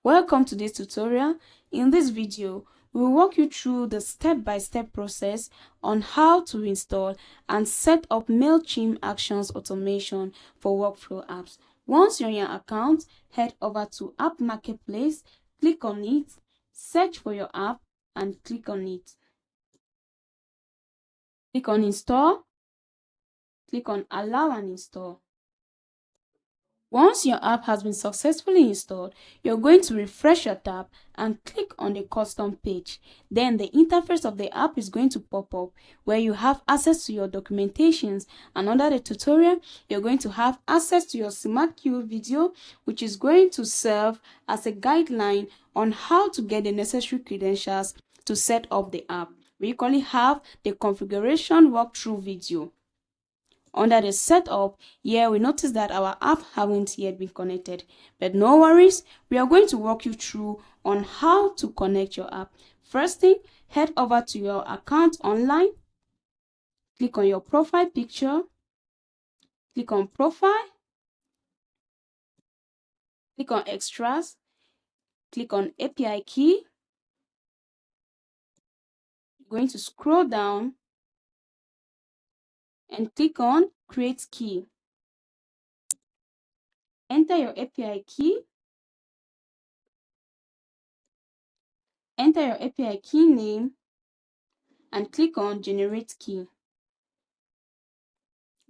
Welcome to this tutorial. In this video, we will walk you through the step-by-step process on how to install and set up Mailchimp Actions Automation for workflow apps. Once you're in your account, head over to App Marketplace, click on it, search for your app and click on it. Click on Install, click on Allow and Install. Once your app has been successfully installed, you're going to refresh your tab and click on the custom page. Then the interface of the app is going to pop up where you have access to your documentations, and under the tutorial, you're going to have access to your Smart Queue video, which is going to serve as a guideline on how to get the necessary credentials to set up the app. We equally have the configuration walkthrough video. Under the setup, here we notice that our app haven't yet been connected, but no worries, we are going to walk you through on how to connect your app. First thing, head over to your account online, click on your profile picture, click on profile, click on extras, click on API key. You're going to scroll down and click on create key. Enter your API key. Enter your API key name and click on generate key.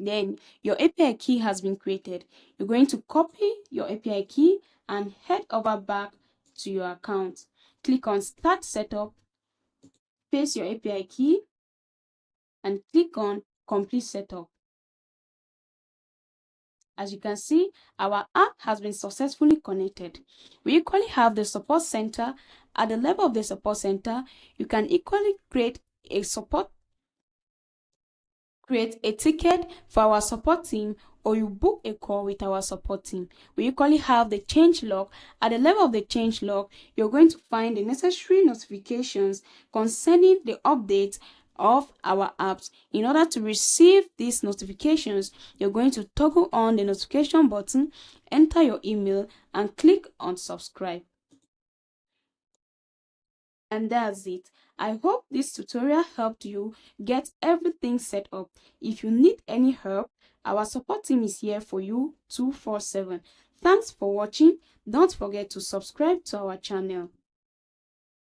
Then your API key has been created. You're going to copy your API key and head over back to your account. Click on Start Setup, paste your API key, and click on Complete Setup. As you can see, our app has been successfully connected. We equally have the support center. At the level of the support center, you can equally create a ticket for our support team, or you book a call with our support team. We equally have the change log. At the level of the change log, you're going to find the necessary notifications concerning the updates of our apps. In order to receive these notifications, you're going to toggle on the notification button, enter your email, and click on subscribe. And that's it. I hope this tutorial helped you get everything set up. If you need any help, our support team is here for you 24/7. Thanks for watching. Don't forget to subscribe to our channel.